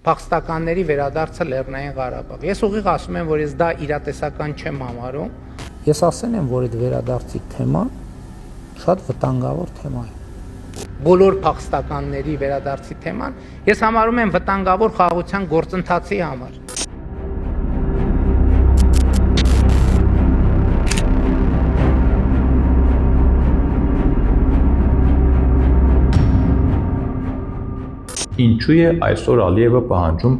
փախստականների վերադարձը Լեռնային Ղարաբաղ։ Ես ուղիղ ասում եմ, որ ես դա իրատեսական չեմ համարում։ Ես ասել եմ, որ այդ վերադարձի թեման շատ վտանգավոր թեմա է։ Բոլոր փախստականների վերադարձի թեման ես համարում եմ վտանգավոր խաղաղության գործընթացի համար։ Ինչու է այսօր Ալիևը պահանջում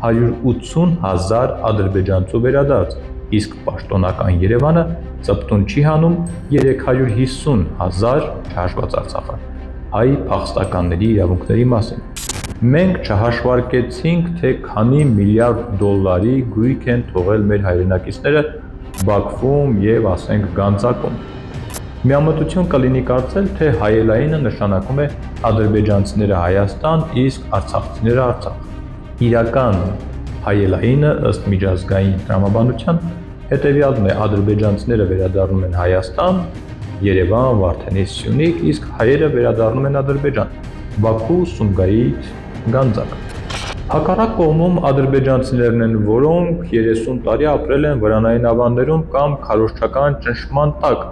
180,000 ադրբեջանցու վերադարձ, իսկ պաշտոնական Երևանը ծպտուն չի հանում 350,000 չհաշված Արցախը հայ փախստականների իրավունքների մասին։ Մենք չհաշվարկեցինք, թե քանի միլիարդ դոլարի գույք են թողել մեր հայրենակիցները Բաքվում եւ ասենք Գանձակում։ Միամտություն կլինի կարծել, թե հայելայինը նշանակում է ադրբեջանցիները Հայաստան, իսկ արցախցիները Արցախ։ Իրական հայելայինը ըստ միջազգային տրամաբանության հետևյալն է՝ ադրբեջանցիները վերադառնում են Հայաստան, Երևան, Վարդենիս, Սյունիք, իսկ հայերը վերադառնում են Ադրբեջան, Բաքու, Սումգայիթ, Գանձակ։ Հակառակ կողմում ադրբեջանցիներն են, որոնք 30 տարի ապրել են վրանային ավաններում կամ քարոզչական ճնշման տակ։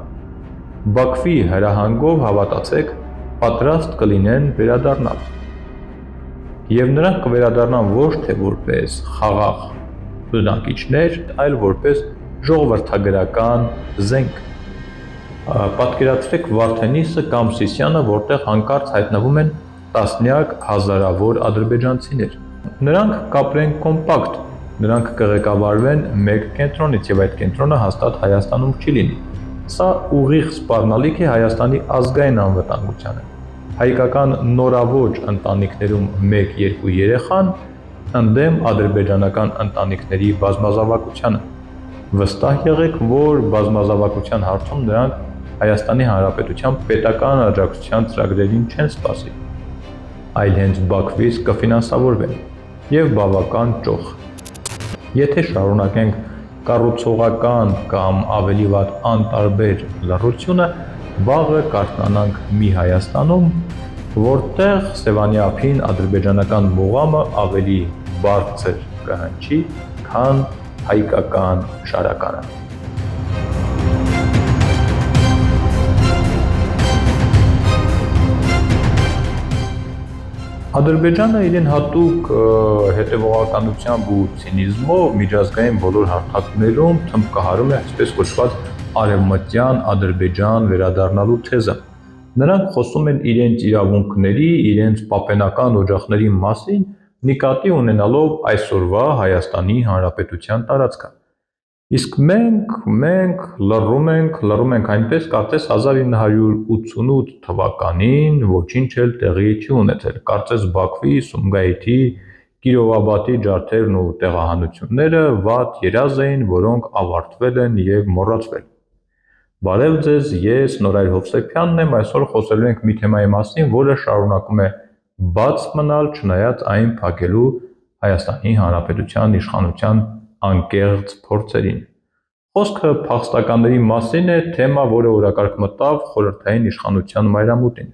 Բաքվի հրահանգով, հավատացեք, պատրաստ կլինեն վերադառնալ։ Եվ նրանք կվերադառնան ոչ թե որպես խաղաղ բնակիչներ, այլ որպես ժողովրդագրական զենք։ Պատկերացրեք Վարդենիսը կամ Սիսիանը, որտեղ հանկարծ հայտնվում են տասնյակ հազարավոր ադրբեջանցիներ։ Նրանք կապրեն կոմպակտ, նրանք կղեկավարվեն մեկ կենտրոնից եւ այդ կենտրոնը հաստատ Հայաստանում չի լինի։ Սա ուղիղ սպառնալիք է Հայաստանի ազգային անվտանգությանը։ Հայկական նորաոճ ընտանիքներում 1-2 երեխան ընդդեմ ադրբեջանական ընտանիքների բազմազավակությանը։ Վստահ եղեք, որ բազմազավակության հարցում նրանք Հայաստանի Հանրապետության պետական աջակցության ծրագրերին չեն սպասի, այլ հենց Բաքվից կֆինանսավորվեն եւ բավական ճոխ։ Եթե շարունակենք կառուցողական կամ ավելի վատ անտարբեր լռությունը, վաղը կարթնանանք մի Հայաստանում, որտեղ Սևանի ափին ադրբեջանական մուղամը ավելի բարձր կհնչի, քան հայկական շարականը։ Ադրբեջանը իրեն հատուկ հետևողականությամբ ու ցինիզմով միջազգային բոլոր հարթակներում թմբկահարում է այսպես կոչված արևմտյան Ադրբեջան վերադառնալու թեզը։ Նրանք խոսում են իրենց իրավունքների, իրենց պապենական օջախների մասին, նկատի ունենալով այսօրվա Հայաստանի Հանրապետության տարածքը։ Իսկ մենք լռում ենք այնպես, կարծես 1988 թվականին ոչինչ էլ տեղի չի ունեցել, կարծես Բաքվի, Սումգայիթի, Կիրովաբադի ջարդերն ու տեղահանությունները վատ երազ էին, որոնք ավարտվել են եւ մոռացվել։ Բարև ձեզ, ես Նորայր Հովսեփյանն եմ, այսօր խոսելու ենք մի թեմայի մասին, որը շարունակում է բաց մնալ չնայած այն փակելու Հայաստանի Հանրապետության իշխանության անկեղծ փորձերին։ Խոսքը փախստականների մասին է, թեմա, որը օրակարգ մտավ խորհրդային իշխանության մայրամուտին։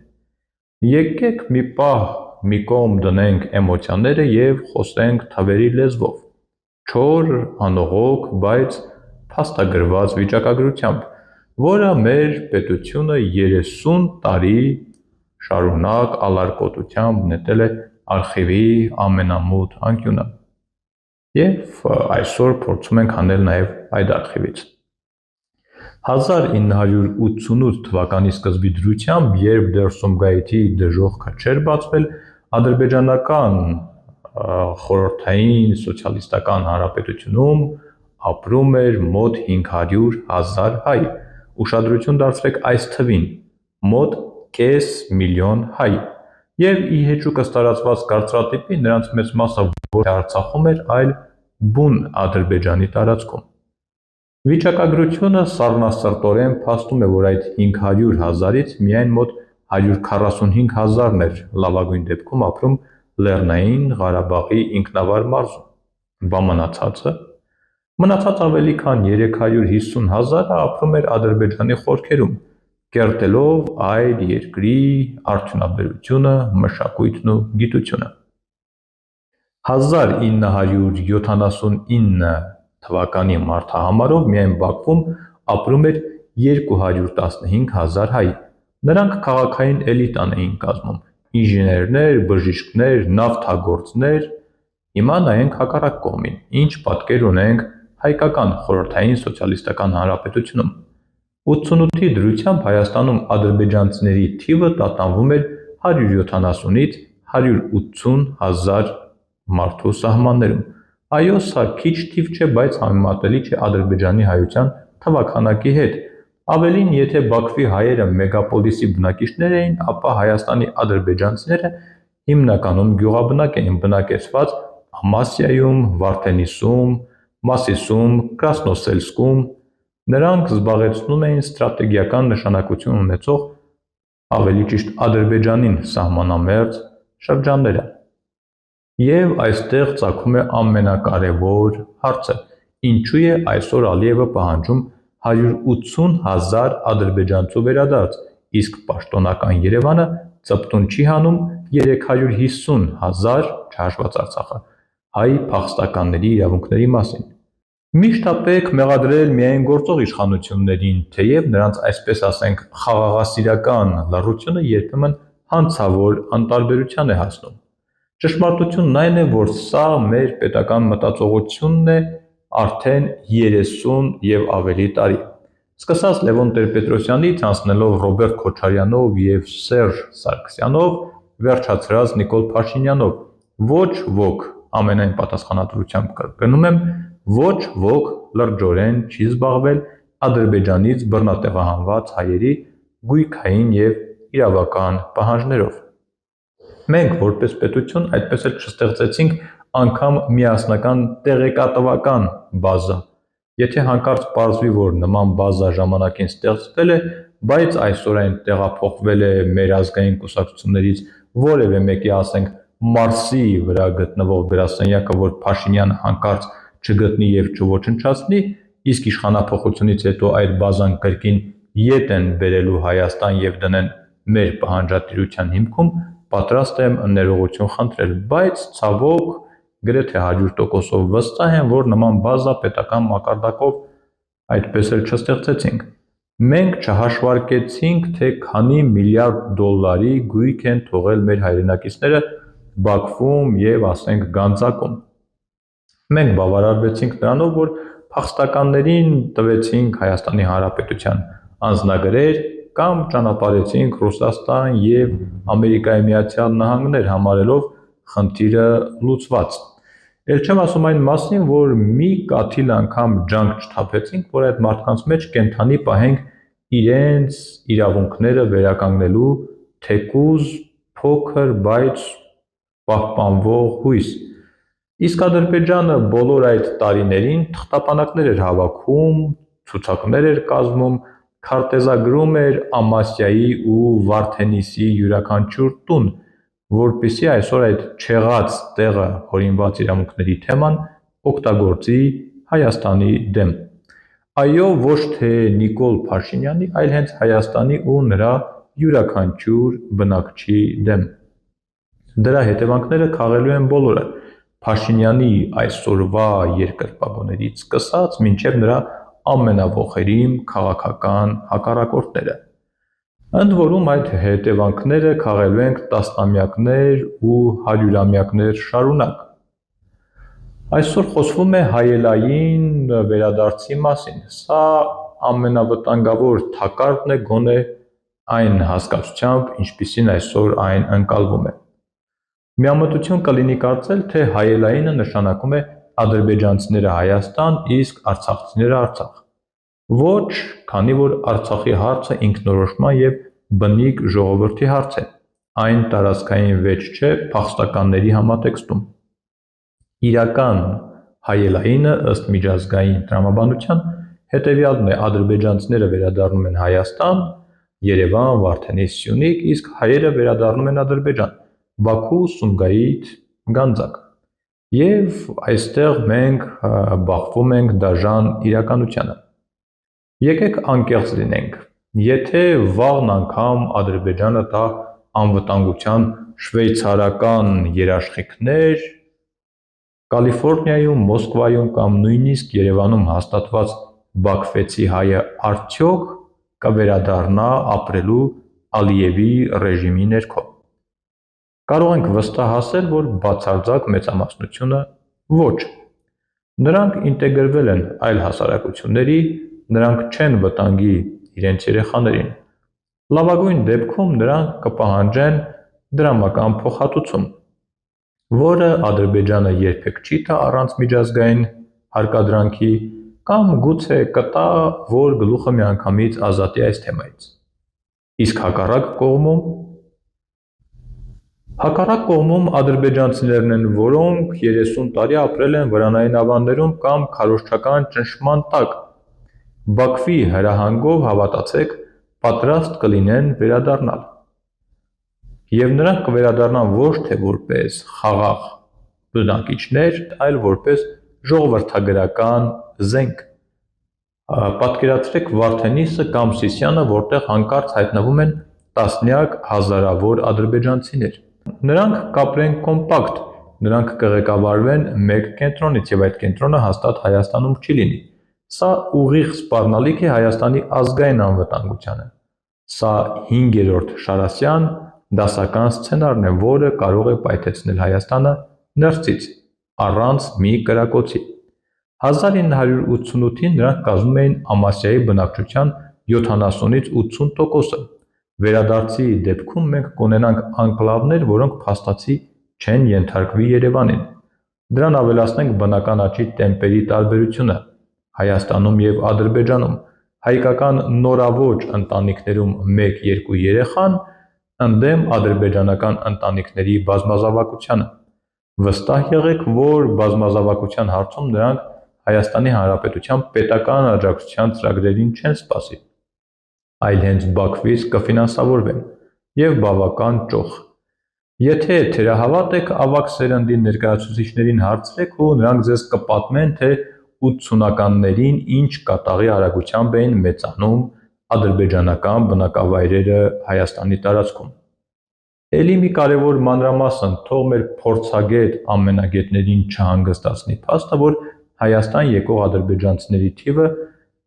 Եկեք մի պահ մի կողմ դնենք էմոցիաները եւ խոսենք թվերի լեզվով, չոր, անողոք, բայց փաստագրված վիճակագրությամբ, որը մեր պետությունը 30 տարի շարունակ ալարկոտությամբ նետել է արխիվի ամենամութ անկյունը։ Եվ այսօր փորձում ենք հանել նաև այդ արխիվից։ 1988 թվականի սկզբի դրությամբ, երբ դեռ Սումգայիթի դժոխքը չէր բացվել, ադրբեջանական խորհրդային սոցիալիստական հանրապետությունում ապրում էր մոտ 500,000 հայ։ Ուշադրություն դարձրեք այս թվին՝ մոտ կես միլիոն հայ։ Եվ ի հեճուկս տարածված կարծրատիպի նրանց մեծ մասը ոչ թե Արցախում էր, այլ բուն Ադրբեջանի տարածքում։ Վիճակագրությունը սառնասրտորեն փաստում է, որ այդ 500,000-ից միայն մոտ 145,000-ն էր լավագույն դեպքում ապրում Լեռնային Ղարաբաղի ինքնավար մարզում։ Բա մնացած ավելի քան 350,000-ը ապրում էր Ադրբեջանի խորքերում, կերտելով այդ երկրի արդյունաբերությունը, մշակույթն ու գիտությունը։ 1979 թվականի մարտահամարով միայն Բաքվում ապրում էր 215,000 հայ։ Նրանք քաղաքային էլիտան էին կազմում՝ ինժեներներ, բժիշկներ, նավթագործներ։ Հիմա նայենք հակառակ կողմին, ինչ պատկեր ունենք հայկական խորհրդային սոցիալիստական հանրապետությունում։ 88-ի դրությամբ Հայաստանում ադրբեջանցիների թիվը տատանվում էր 170-ից 180,000 մարդու սահմաններում։ Այո, սա քիչ թիվ չէ, բայց համեմատելի չէ Ադրբեջանի հայության թվաքանակի հետ։ Ավելին, եթե Բաքվի հայերը մեգապոլիսի բնակիչներ էին, ապա Հայաստանի ադրբեջանցիները հիմնականում գյուղաբնակ էին, բնակեցված Ամասիայում, Վարդենիսում, Մասիսում, Կրասնոսելսկում։ Նրանք զբաղեցնում էին ստրատեգիական նշանակություն ունեցող, ավելի ճիշտ Ադրբեջանին սահմանամերձ շրջանները։ Եվ այստեղ ծագում է ամենակարևոր հարցը. ինչու է այսօր Ալիևը պահանջում 180,000 ադրբեջանցու վերադարձ, իսկ պաշտոնական Երևանը ծպտուն չի հանում 350,000 չհաշված Արցախը հայ փախստականների իրավունքների մասին։ Միշտ պետք մեղադրել միայն գործող իշխանություններին, թեև նրանց, այսպես ասենք, խաղաղասիրական լռությունը երբեմն հանցավոր անտարբերության է հասնում։ Ճշմարտությունն այն է, որ սա մեր պետական մտածողությունն է արդեն 30 և ավելի տարի։ Սկսած Լևոն Տեր-Պետրոսյանից, անցնելով Ռոբերտ Քոչարյանով և Սերժ Սարգսյանով, վերջացրած Նիկոլ Փաշինյանով, ոչ ոք, ամենայն պատասխանատվությամբ կրկնում եմ, ոչ ոք լրջորեն չի զբաղվել Ադրբեջանից բռնատեղահանված հայերի գույքային և իրավական պահանջներով։ Մենք, որպես պետություն, այդպես էլ չստեղծեցինք անգամ միասնական տեղեկատվական բազա։ Եթե հանկարծ պարզվի, որ նման բազա ժամանակին ստեղծվել է, բայց այսօր այն տեղափոխվել է մեր ազգային կուսակցություններից որևէ մեկի, ասենք, Մարսի վրա գտնվող գրասենյակը, որ Փաշինյանը հանկարծ չգտնի և չոչնչացնի, իսկ իշխանափոխությունից հետո այդ բազան կրկին ետ են բերելու Հայաստան և դնեն մեր պահանջատիրության հիմքում, պատրաստ եմ ներողություն խնդրել, բայց ցավոք գրեթե 100%-ով վստահ եմ, որ նման բազա պետական մակարդակով այդպես էլ չստեղծեցինք։ Մենք չհաշվարկեցինք, թե քանի միլիարդ դոլարի գույք են թողել մեր հայրենակիցները Բաքվում և, ասենք, Գանձակում։ Մենք բավարարվեցինք նրանով, որ փախստականներին տվեցինք Հայաստանի Հանրապետության անձնագրեր կամ ճանապարհեցինք Ռուսաստան և ԱՄՆ համարելով խնդիրը լուծված։ Էլ չեմ ասում այն մասին, որ մի կաթիլ անգամ ջանք չթափեցինք, որ այդ մարդկանց մեջ կենդանի պահենք իրենց իրավունքները վերականգնելու թեկուզ փոքր, բայց պահպանվող հույս։ Իսկ Ադրբեջանը բոլոր այդ տարիներին թղթապանակներ էր հավաքում, ցուցակներ էր կազմում, քարտեզագրում էր Ամասիայի ու Վարդենիսի յուրաքանչյուր տուն, որպեսզի այսօր այդ չեղած տեղը հորինված իրավունքների թեման օգտագործի Հայաստանի դեմ։ Այո, ոչ թե Նիկոլ Փաշինյանի, այլ հենց Հայաստանի ու նրա յուրաքանչյուր բնակչի դեմ։ Դրա հետևանքները քաղելու են բոլորը՝ Փաշինյանի այսօրվա երկրպագուներից սկսած մինչև նրա ամենաոխերիմ քաղաքական հակառակորդները։ Ընդ որում այդ հետևանքները քաղելու ենք տասնամյակներ ու հարյուրամյակներ շարունակ։ Այսօր խոսվում է հայելային վերադարձի մասին։ Սա ամենավտանգավոր թակարդն է գոնե այն հասկացությամբ, ինչպիսին այսօր այն ընկալվում է։ Միամտություն կլինի կարծել, թե հայելայինը նշանակում է ադրբեջանցիները Հայաստան, իսկ արցախցիները Արցախ։ Ոչ, քանի որ Արցախի հարցը ինքնորոշման և բնիկ ժողովրդի հարց է։ Այն տարածքային վեճ չէ փախստականների համատեքստում։ Իրական հայելայինը ըստ միջազգային տրամաբանության հետևյալն է՝ ադրբեջանցիները վերադառնում են Հայաստան, Երևան, Վարդենիս, Սյունիք, իսկ հայերը վերադառնում են Ադրբեջան, Բաքու, Սումգայիթ, Գանձակ։ Եվ այստեղ մենք բախվում ենք դաժան իրականությանը։ Եկեք անկեղծ լինենք։ Եթե վաղն անգամ Ադրբեջանը տա անվտանգության շվեյցարական երաշխիքներ, Կալիֆոռնիայում, Մոսկվայում կամ նույնիսկ Երևանում հաստատված Բաքվեցի հայը արդյոք կվերադառնա ապրելու Ալիևի ռեժիմի ներքո։ Կարող ենք վստահ ասել, որ բացարձակ մեծամասնությունը ոչ։ Նրանք ինտեգրվել են այլ հասարակությունների, նրանք չեն վտանգի իրենց երեխաներին։ Լավագույն դեպքում նրանք կպահանջեն դրամական փոխհատուցում, որը Ադրբեջանը երբեք չի տա առանց միջազգային հարկադրանքի, կամ գուցե կտա, որ գլուխը միանգամից ազատի այս թեմայից։ Իսկ հակառակ կողմում ադրբեջանցիներն են, որոնք 30 տարի ապրել են վրանային ավաններում կամ քարոզչական ճնշման տակ։ Բաքվի հրահանգով, հավատացեք, պատրաստ կլինեն վերադառնալ։ Եվ նրանք կվերադառնան ոչ թե որպես խաղաղ բնակիչներ, այլ որպես ժողովրդագրական զենք։ Պատկերացրեք Վարդենիսը կամ Սիսիանը, որտեղ հանկարծ հայտնվում են տասնյակ հազարավոր ադրբեջանցիներ։ Նրանք կապրեն կոմպակտ, նրանք կղեկավարվեն մեկ կենտրոնից, եւ այդ կենտրոնը հաստատ Հայաստանում չի լինի։ Սա ուղիղ սպառնալիք է Հայաստանի ազգային անվտանգությանը։ Սա 5-րդ Շարասյան դասական սցենարն է, որը կարող է պայթեցնել Հայաստանը ներսից, առանց մի կրակոցի։ 1988-ին նրանք կազմում էին Ամասիայի բնակչության 70-ից 80%-ը։ Վերադարձի դեպքում մենք կունենանք անկլավներ, որոնք փաստացի չեն ենթարկվի Երևանին։ Դրան ավելացնենք բնական աճի տեմպերի տարբերությունը Հայաստանում եւ Ադրբեջանում, հայկական նորաոճ ընտանիքներում 1-2 երեխան ընդդեմ ադրբեջանական ընտանիքների բազմազավակությանը։ Վստահ եղեք, որ բազմազավակության հարցում նրանք Հայաստանի Հանրապետության պետական աջակցության ծրագրերին չեն սպասի, այլ հենց Բաքվից կֆինանսավորվեն, եւ բավական ճոխ։ Եթե թերահավատ եք, ավագ սերնդի ներկայացուցիչներին հարցրեք ու նրանք ձեզ կպատմեն, թե 80-ականներին ինչ կատաղի արագությամբ էին մեծանում ադրբեջանական բնակավայրերը Հայաստանի տարածքում։ Էլի մի կարևոր մանրամասն, թող մեր փորձագետ ամենագետներին չհանգստացնի փաստը, որ Հայաստան եկող ադրբեջանցիների թիվը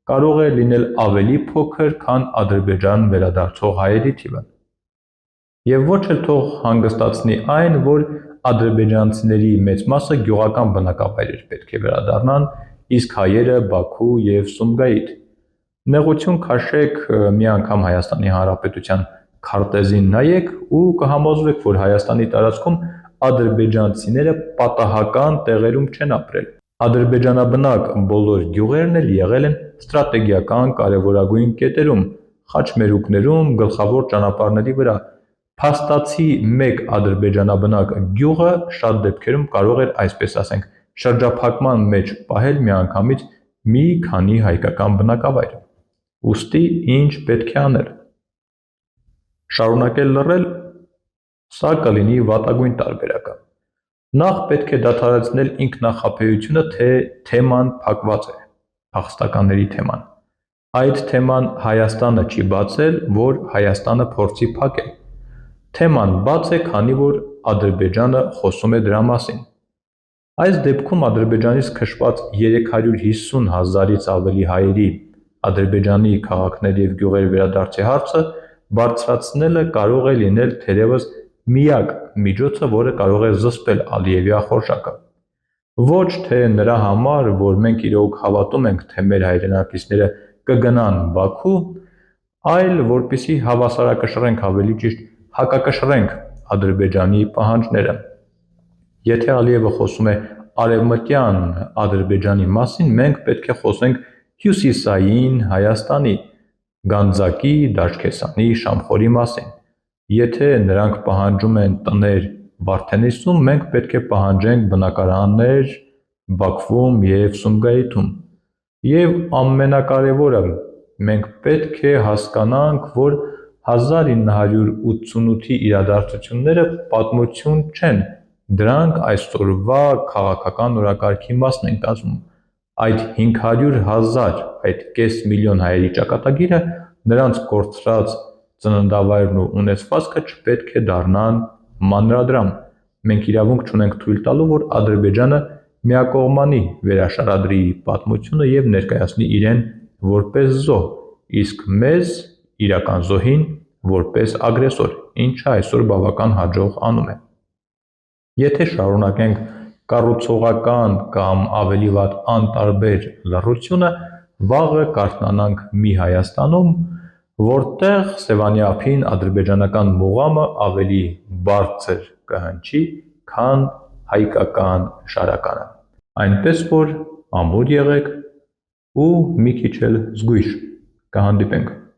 կարող է լինել ավելի փոքր, քան Ադրբեջան վերադարձող հայերի թիվը։ Եվ ոչ էլ թող հանգստացնի այն, որ ադրբեջանցիների մեծ մասը գյուղական բնակավայրեր պետք է վերադառնան, իսկ հայերը Բաքու եւ Սումգայիթ։ Նեղություն քաշեք մի անգամ Հայաստանի Հանրապետության քարտեզին նայեք ու կհամոզվեք, որ Հայաստանի տարածքում ադրբեջանցիները պատահական տեղերում չեն ապրել։ Ադրբեջանաբնակ բոլոր գյուղերն էլ եղել են ստրատեգիական կարևորագույն կետերում, խաչմերուկներում, գլխավոր ճանապարհների վրա։ Փաստացի մեկ ադրբեջանաբնակ գյուղը շատ դեպքերում կարող էր, այսպես ասենք, շրջափակման մեջ պահել միանգամից մի քանի հայկական բնակավայր։ Ուստի ինչ պետք է անել։ Շարունակել լռել, սա կլինի վատագույն տարբերակը։ Նախ պետք է դադարեցնել ինքնախաբեությունը, թե թեման փակված է, փախստականների թեման։ Այդ թեման Հայաստանը չի բացել, որ Հայաստանը փորձի փակել։ Թեման բաց է, քանի որ Ադրբեջանը խոսում է դրա մասին։ Այս դեպքում Ադրբեջանից քշված 350 հազարից ավելի հայերի Ադրբեջանի քաղաքներ եւ գյուղեր վերադարձի հարցը բարձրացնելը կարող է լինել թերևս միակ միջոցը, որը կարող է զսպել Ալիևի ախորժակը։ Ոչ թե նրա համար, որ մենք իրոք հավատում ենք, թե մեր հայրենակիցները կգնան Բաքու, այլ որպեսզի հավասարակշռենք, ավելի ճիշտ հակակշռենք Ադրբեջանի պահանջները։ Եթե Ալիևը խոսում է արևմտյան Ադրբեջանի մասին, մենք պետք է խոսենք հյուսիսային Հայաստանի, Գանձակի, Դաշկեսանի, Շամխորի մասին։ Եթե նրանք պահանջում են տներ Վարդենիսում, մենք պետք է պահանջենք բնակարաններ Բաքվում եւ Սումգայիթում։ Եվ ամենակարևորը, մենք պետք է հասկանանք, որ 1988-ի իրադարձությունները պատմություն չեն, դրանք այսօրվա քաղաքական օրակարգի մասն են կազմում։ Այդ 500,000, այդ կես միլիոն հայերի ճակատագիրը, նրանց կորցրած ծննդավայրն ու ունեցվածքը չպետք է դառնան մանրադրամ։ Մենք իրավունք չունենք թույլ տալու, որ Ադրբեջանը միակողմանի վերաշարադրի պատմությունը եւ ներկայացնի իրեն որպես զոհ, իսկ մեզ իրական զոհին որպես ագրեսոր, ինչը այսօր բավական հաջող անում է։ Եթե շարունակենք կառուցողական կամ ավելի վատ անտարբեր լռությունը, վաղը կարթնանանք մի Հայաստանում, որտեղ Սևանի ափին ադրբեջանական մուղամը ավելի բարձր կհնչի, քան հայկական շարականը։ Այնպես որ ամուր եղեք ու մի քիչ էլ զգույշ, կհանդիպենք։